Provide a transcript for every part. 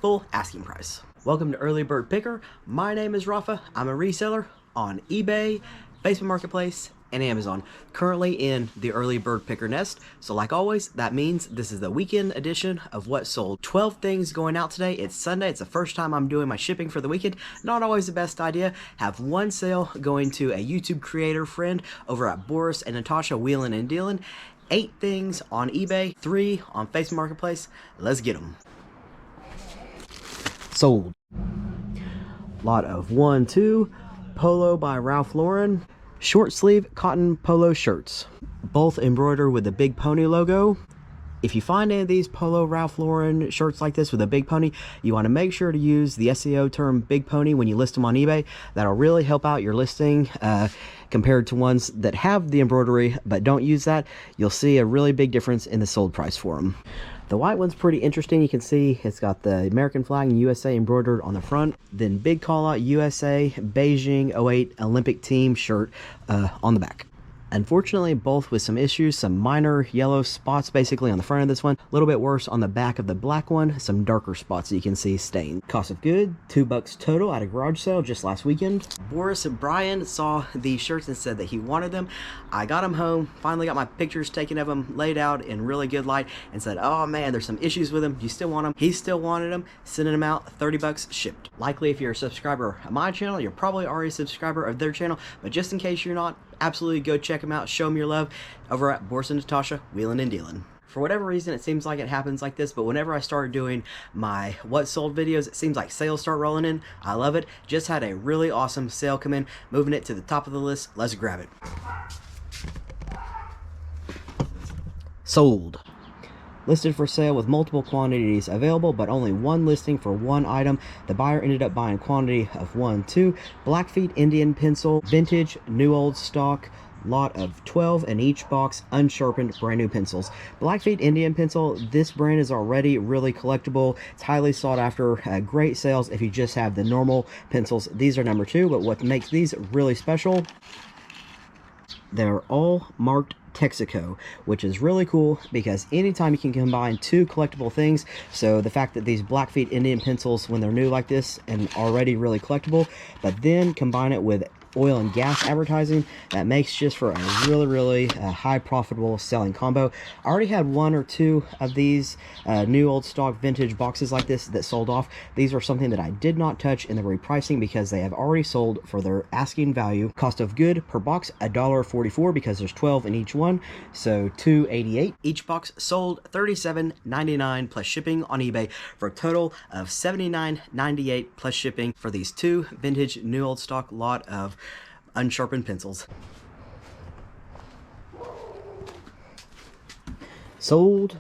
full asking price. Welcome to Early Bird Picker. My name is Rafa. I'm a reseller on eBay, Facebook Marketplace, and Amazon. Currently in the Early Bird Picker nest. So like always, that means this is the weekend edition of what sold. 12 things going out today. It's Sunday. It's the first time I'm doing my shipping for the weekend. Not always the best idea. Have one sale going to a YouTube creator friend over at Boris and Natasha Wheelin' and Dealin'. 8 things on eBay, 3 on Facebook Marketplace. Let's get them. Sold. Lot of 1, 2 Polo by Ralph Lauren short sleeve cotton polo shirts, both embroidered with the Big Pony logo. If you find any of these Polo Ralph Lauren shirts like this with a big pony, you want to make sure to use the SEO term Big Pony when you list them on eBay. That'll really help out your listing compared to ones that have the embroidery but don't use that. You'll see a really big difference in the sold price for them. The white one's pretty interesting. You can see it's got the American flag and USA embroidered on the front. Then big call out USA Beijing 08 Olympic team shirt on the back. Unfortunately, both with some issues, some minor yellow spots basically on the front of this one, a little bit worse on the back of the black one, some darker spots that you can see stained. Cost of good, $2 total at a garage sale just last weekend. Boris and Brian saw these shirts and said that he wanted them. I got them home, finally got my pictures taken of them, laid out in really good light, and said, oh man, there's some issues with them. Do you still want them? He still wanted them, sending them out, $30 shipped. Likely if you're a subscriber of my channel, you're probably already a subscriber of their channel, but just in case you're not, absolutely go check them out, show them your love over at Boris and Natasha Wheelin' and Dealin'. For whatever reason, it seems like it happens like this, but whenever I started doing my what sold videos, it seems like sales start rolling in. I love it. Just had a really awesome sale come in, moving it to the top of the list. Let's grab it. Sold. Listed for sale with multiple quantities available, but only one listing for one item. The buyer ended up buying quantity of 1, 2 Blackfeet Indian pencil, vintage, new old stock, lot of 12 in each box, unsharpened, brand new pencils. Blackfeet Indian pencil, this brand is already really collectible. It's highly sought after, great sales if you just have the normal pencils. These are number 2, but what makes these really special, they're all marked Texaco, which is really cool because anytime you can combine 2 collectible things, so the fact that these Blackfeet Indian pencils, when they're new like this and already really collectible, but then combine it with oil and gas advertising, that makes just for a really high profitable selling combo. I already had 1 or 2 of these new old stock vintage boxes like this that sold off. These are something that I did not touch in the repricing because they have already sold for their asking value. Cost of good per box $1.44 because there's 12 in each one, so $2.88. Each box sold $37.99 plus shipping on eBay for a total of $79.98 plus shipping for these 2 vintage new old stock lot of unsharpened pencils. Sold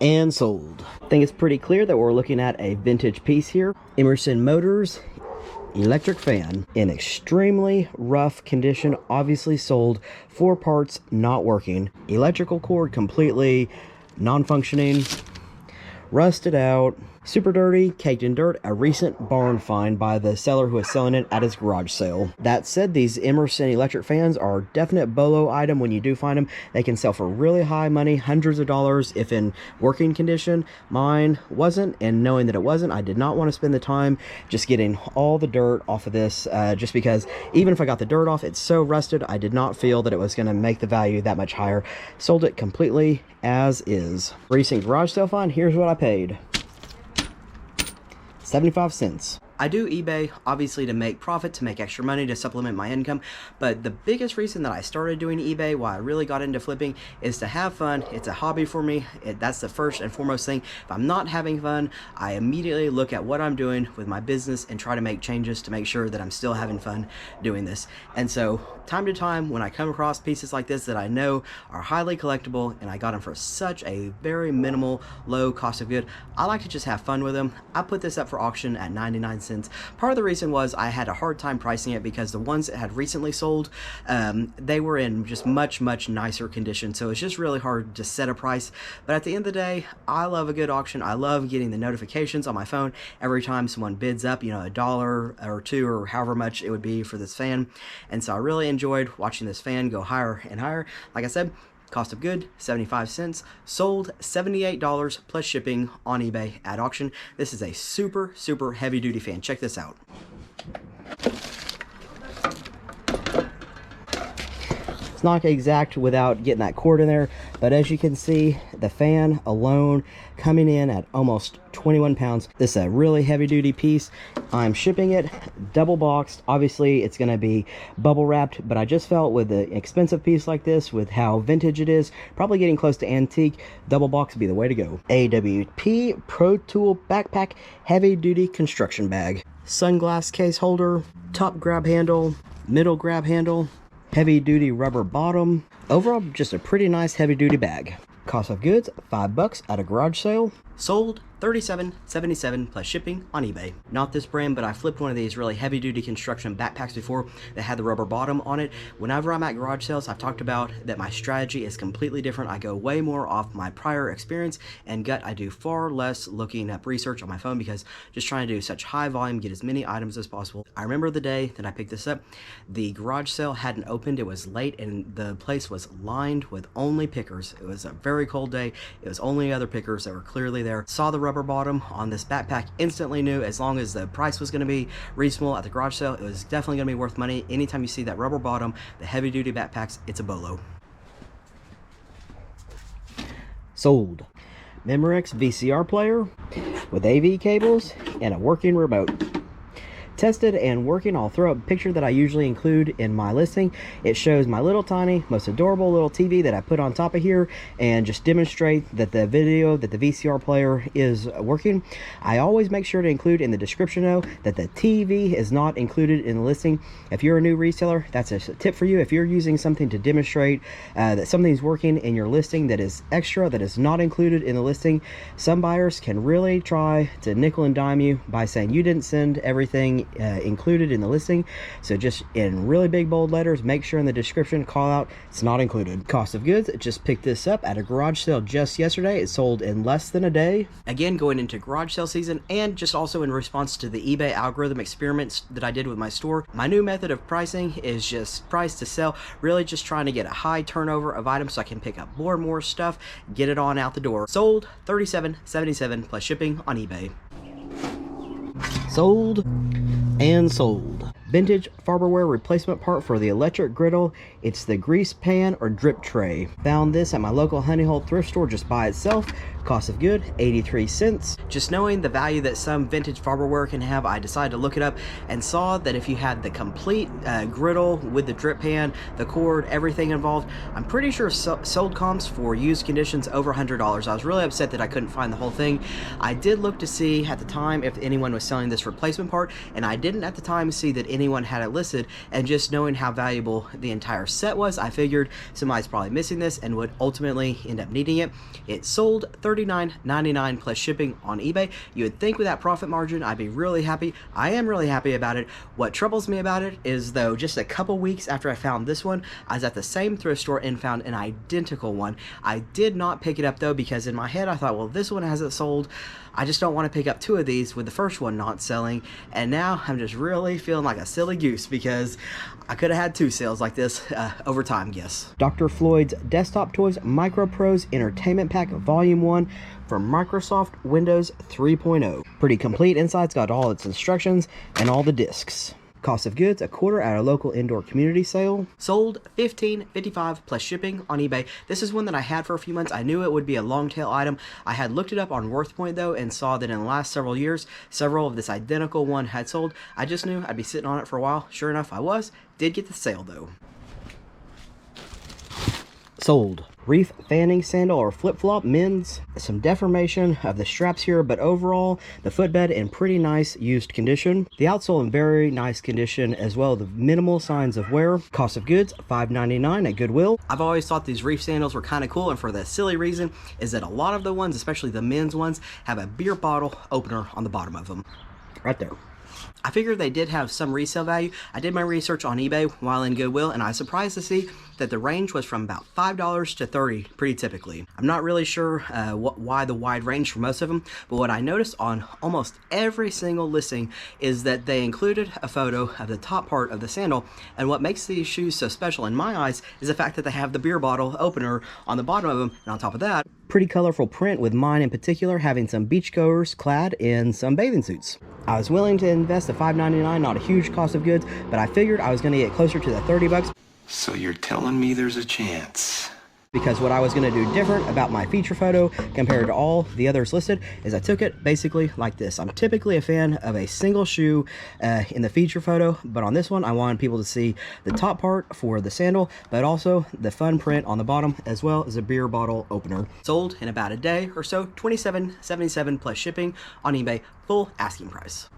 and sold. I think it's pretty clear that we're looking at a vintage piece here. Emerson Motors electric fan in extremely rough condition, obviously sold, 4 parts not working, electrical cord completely non-functioning, rusted out, super dirty, caked in dirt, a recent barn find by the seller who is selling it at his garage sale. That said, these Emerson electric fans are definite BOLO item when you do find them. They can sell for really high money, hundreds of dollars if in working condition. Mine wasn't, and knowing that it wasn't, I did not want to spend the time just getting all the dirt off of this, just because even if I got the dirt off, it's so rusted, I did not feel that it was going to make the value that much higher. Sold it completely as is. Recent garage sale find, here's what I paid. 75 cents. I do eBay obviously to make profit, to make extra money, to supplement my income, but the biggest reason that I started doing eBay, why I really got into flipping, is to have fun. It's a hobby for me. That's the first and foremost thing. If I'm not having fun, I immediately look at what I'm doing with my business and try to make changes to make sure that I'm still having fun doing this. And so time to time when I come across pieces like this that I know are highly collectible and I got them for such a very minimal low cost of good, I like to just have fun with them. I put this up for auction at 99 cents. Part of the reason was I had a hard time pricing it because the ones that had recently sold, they were in just much nicer condition, so it's just really hard to set a price. But at the end of the day, I love a good auction. I love getting the notifications on my phone every time someone bids up, you know, $1 or $2 or however much it would be for this fan. And so I really enjoyed watching this fan go higher and higher. Like I said, Cost of good, 75 cents. Sold $78 plus shipping on eBay at auction. This is a super, super heavy duty fan. Check this out. It's not exact without getting that cord in there, but as you can see, the fan alone coming in at almost 21 pounds. This is a really heavy duty piece. I'm shipping it double boxed. Obviously it's going to be bubble wrapped, but I just felt with an expensive piece like this, with how vintage it is, probably getting close to antique, double box would be the way to go. AWP Pro Tool Backpack Heavy Duty Construction Bag. Sunglass case holder, top grab handle, middle grab handle, heavy duty rubber bottom. Overall, just a pretty nice heavy duty bag. Cost of goods, $5 at a garage sale. Sold $37.77 plus shipping on eBay. Not this brand, but I flipped one of these really heavy duty construction backpacks before that had the rubber bottom on it. Whenever I'm at garage sales, I've talked about that my strategy is completely different. I go way more off my prior experience and gut. I do far less looking up research on my phone because just trying to do such high volume, get as many items as possible. I remember the day that I picked this up, the garage sale hadn't opened. It was late and the place was lined with only pickers. It was a very cold day. It was only other pickers that were clearly there. Saw the rubber bottom on this backpack, instantly knew as long as the price was going to be reasonable at the garage sale, it was definitely going to be worth money. Anytime you see that rubber bottom, the heavy duty backpacks, it's a bolo. Sold Memorex VCR player with AV cables and a working remote. Tested and working. I'll throw up a picture that I usually include in my listing. It shows my little tiny, most adorable little TV that I put on top of here and just demonstrate that the video, that the VCR player is working. I always make sure to include in the description though that the TV is not included in the listing. If you're a new reseller, that's a tip for you. If you're using something to demonstrate that something's working in your listing that is extra, that is not included in the listing, some buyers can really try to nickel and dime you by saying you didn't send everything included in the listing. So just in really big bold letters, make sure in the description, call out it's not included. Cost of goods, just picked this up at a garage sale just yesterday. It sold in less than a day. Again, going into garage sale season and just also in response to the eBay algorithm experiments that I did with my store. My new method of pricing is just price to sell, really just trying to get a high turnover of items so I can pick up more and more stuff, get it on out the door. Sold $37.77 plus shipping on eBay. Sold and sold. Vintage Farberware replacement part for the electric griddle. It's the grease pan or drip tray. Found this at my local Honey Hole thrift store just by itself. Cost of good, 83 cents. Just knowing the value that some vintage Farberware can have, I decided to look it up and saw that if you had the complete griddle with the drip pan, the cord, everything involved, I'm pretty sure sold comps for used conditions over $100. I was really upset that I couldn't find the whole thing. I did look to see at the time if anyone was selling this replacement part, and I didn't at the time see that anyone had it listed, and just knowing how valuable the entire set was, I figured somebody's probably missing this and would ultimately end up needing it. It sold $39.99 plus shipping on eBay. You would think with that profit margin I'd be really happy. I am really happy about it. What troubles me about it is though, just a couple weeks after I found this one, I was at the same thrift store and found an identical one. I did not pick it up though because in my head I thought, well, this one hasn't sold. I just don't want to pick up two of these with the first one not selling, and now I'm just really feeling like a silly goose because I could have had two sales like this over time, yes. Dr. Floyd's Desktop Toys Micro Pros Entertainment Pack Volume 1 for Microsoft Windows 3.0. Pretty complete. Inside's got all its instructions and all the discs. Cost of goods, $25 at a local indoor community sale. Sold $15.55 plus shipping on eBay. This is one that I had for a few months. I knew it would be a long tail item. I had looked it up on WorthPoint though and saw that in the last several years, several of this identical one had sold. I just knew I'd be sitting on it for a while. Sure enough, I was. Did get the sale though. Sold. Reef fanning sandal or flip-flop men's. Some deformation of the straps here, but overall the footbed in pretty nice used condition. The outsole in very nice condition as well. The minimal signs of wear. Cost of goods, $5.99 at Goodwill. I've always thought these Reef sandals were kind of cool, and for the silly reason is that a lot of the ones, especially the men's ones, have a beer bottle opener on the bottom of them. Right there. I figured they did have some resale value. I did my research on eBay while in Goodwill, and I was surprised to see that the range was from about $5 to $30 pretty typically. I'm not really sure why the wide range for most of them, but what I noticed on almost every single listing is that they included a photo of the top part of the sandal, and what makes these shoes so special in my eyes is the fact that they have the beer bottle opener on the bottom of them, and on top of that, pretty colorful print, with mine in particular having some beachgoers clad in some bathing suits. I was willing to invest the $5.99, not a huge cost of goods, but I figured I was going to get closer to the $30. So you're telling me there's a chance? Because what I was going to do different about my feature photo compared to all the others listed is I took it basically like this. I'm typically a fan of a single shoe in the feature photo, but on this one I wanted people to see the top part for the sandal, but also the fun print on the bottom, as well as a beer bottle opener. Sold in about a day or so, $27.77 plus shipping on eBay, full asking price.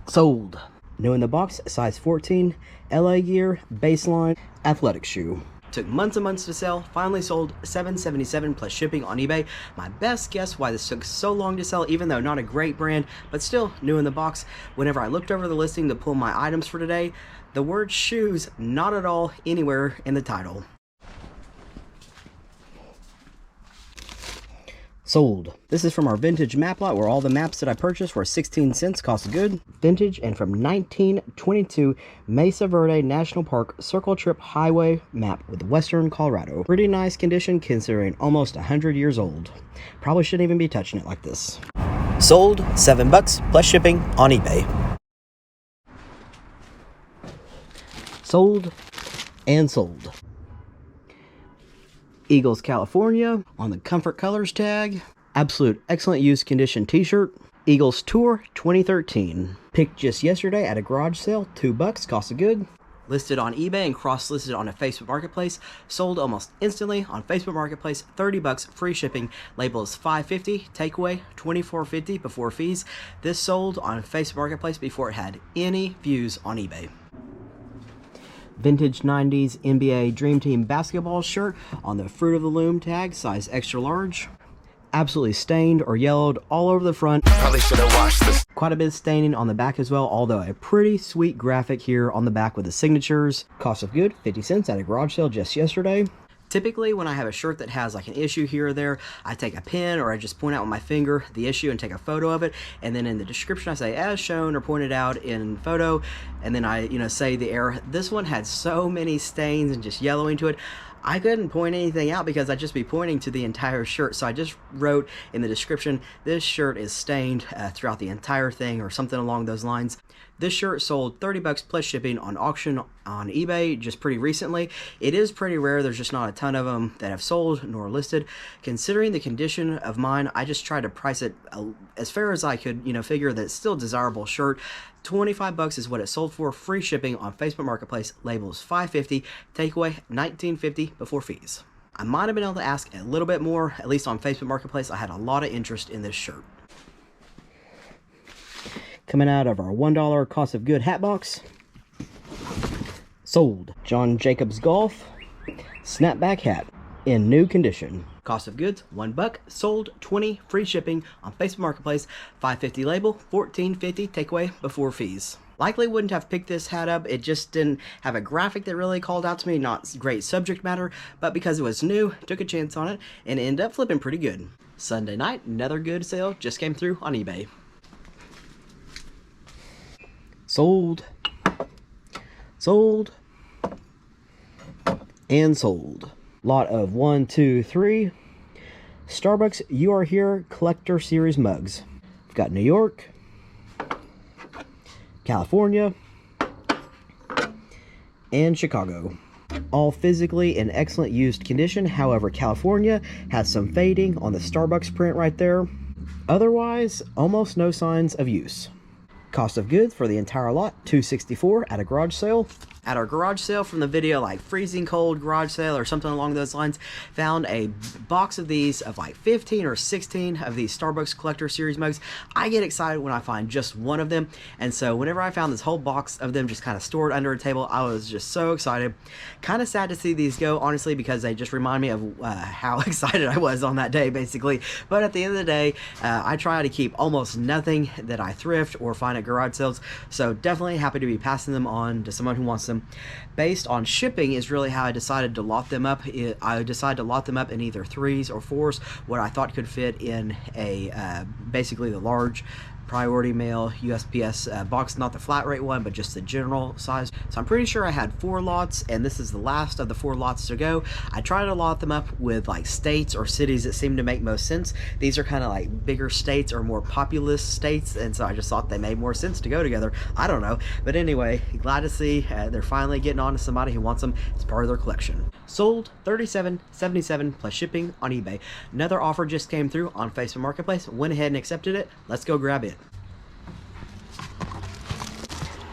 Sold. New in the box, size 14, LA Gear, baseline, athletic shoe. Took months and months to sell, finally sold $7.77 plus shipping on eBay. My best guess why this took so long to sell, even though not a great brand, but still new in the box. Whenever I looked over the listing to pull my items for today, the word shoes not at all anywhere in the title. Sold. This is from our vintage map lot where all the maps that I purchased were 16 cents cost of good. Vintage and from 1922 Mesa Verde National Park Circle Trip Highway map with Western Colorado. Pretty nice condition considering almost 100 years old. Probably shouldn't even be touching it like this. Sold, $7 plus shipping on eBay. Sold and sold. Eagles, California, on the Comfort Colors tag. Absolute excellent use condition t-shirt. Eagles Tour 2013. Picked just yesterday at a garage sale, $2, cost of good. Listed on eBay and cross-listed on a Facebook Marketplace. Sold almost instantly on Facebook Marketplace, $30, free shipping. Label is $5.50, takeaway $24.50 before fees. This sold on Facebook Marketplace before it had any views on eBay. Vintage 90s NBA Dream Team basketball shirt on the Fruit of the Loom tag, size extra large. Absolutely stained or yellowed all over the front. Probably should have washed this. Quite a bit of staining on the back as well, although a pretty sweet graphic here on the back with the signatures. Cost of good, 50 cents at a garage sale just yesterday. Typically, when I have a shirt that has like an issue here or there, I take a pen or I just point out with my finger the issue and take a photo of it. And then in the description, I say, as shown or pointed out in photo. And then I, say the error. This one had so many stains and just yellowing to it. I couldn't point anything out because I'd just be pointing to the entire shirt. So I just wrote in the description, this shirt is stained throughout the entire thing or something along those lines. This shirt sold $30 plus shipping on auction on eBay just pretty recently. It is pretty rare. There's just not a ton of them that have sold nor listed. Considering the condition of mine, I just tried to price it as fair as I could, figure that it's still a desirable shirt. $25 is what it sold for, free shipping on Facebook Marketplace. Labels $5.50, takeaway $19.50 before fees. I might have been able to ask a little bit more, at least on Facebook Marketplace. I had a lot of interest in this shirt. Coming out of our $1 cost of good hat box. Sold. John Jacobs Golf snapback hat in new condition. Cost of goods $1, sold $20, free shipping on Facebook Marketplace. $5.50 label, $14.50 takeaway before fees. Likely wouldn't have picked this hat up. It just didn't have a graphic that really called out to me. Not great subject matter, but because it was new, took a chance on it and it ended up flipping pretty good. Sunday night, another good sale just came through on eBay. Sold, sold, and sold. Lot of 1, 2, 3 Starbucks You Are Here Collector Series mugs. We've got New York, California, and Chicago. All physically in excellent used condition. However, California has some fading on the Starbucks print right there. Otherwise, almost no signs of use. Cost of goods for the entire lot, $264 at a garage sale. at our garage sale from the video, like freezing cold garage sale or something along those lines, found a box of these of like 15 or 16 of these Starbucks Collector Series mugs. I get excited when I find just one of them, and so whenever I found this whole box of them just kind of stored under a table, I was just so excited. Kind of sad to see these go, honestly, because they just remind me of how excited I was on that day, basically. But at the end of the day, I try to keep almost nothing that I thrift or find at garage sales, so definitely happy to be passing them on to someone who wants them. Based on shipping is really how I decided to lot them up. I decided to lot them up in either 3s or 4s, what I thought could fit in a basically the large priority mail USPS box, not the flat rate one, but just the general size. So I'm pretty sure I had 4 lots, and this is the last of the 4 lots to go. I try to lot them up with like states or cities that seem to make most sense. These are kind of like bigger states or more populous states, and so I just thought they made more sense to go together. I don't know, but anyway, glad to see they're finally getting on to somebody who wants them as part of their collection. Sold $37.77 plus shipping on eBay. Another offer just came through on Facebook Marketplace. Went ahead and accepted it. Let's go grab it.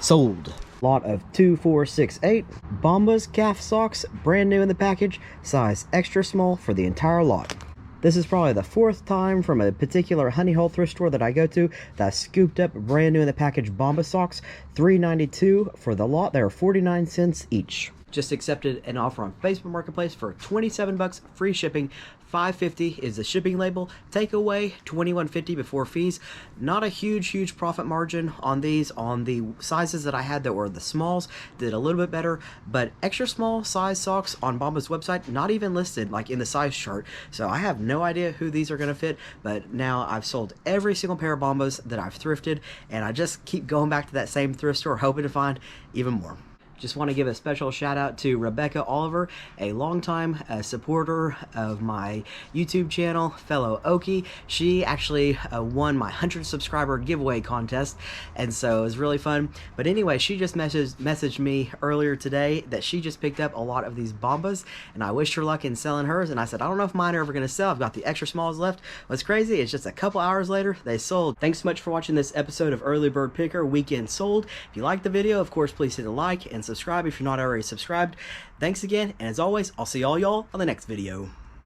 Sold. Lot of 2, 4, 6, 8 Bombas calf socks, brand new in the package, size extra small for the entire lot. This is probably the 4th time from a particular honey hole thrift store that I go to that I scooped up brand new in the package Bombas socks. $3.92 for the lot. They are 49 cents each. Just accepted an offer on Facebook Marketplace for 27 bucks, free shipping. $5.50 is the shipping label. Takeaway $21.50 before fees. Not a huge profit margin on these. On the sizes that I had that were the smalls, did a little bit better, but extra small size socks on Bombas website not even listed like in the size chart. So I have no idea who these are going to fit, but now I've sold every single pair of Bombas that I've thrifted, and I just keep going back to that same thrift store hoping to find even more. Just want to give a special shout out to Rebecca Oliver, a longtime supporter of my YouTube channel, fellow Okie. She actually won my 100 subscriber giveaway contest, and so it was really fun. But anyway, she just messaged me earlier today that she just picked up a lot of these Bombas, and I wished her luck in selling hers, and I said, I don't know if mine are ever going to sell. I've got the extra smalls left. What's crazy is just a couple hours later, they sold. Thanks so much for watching this episode of Early Bird Picker Weekend Sold. If you liked the video, of course, please hit a like and subscribe if you're not already subscribed. Thanks again, and as always, I'll see all y'all on the next video.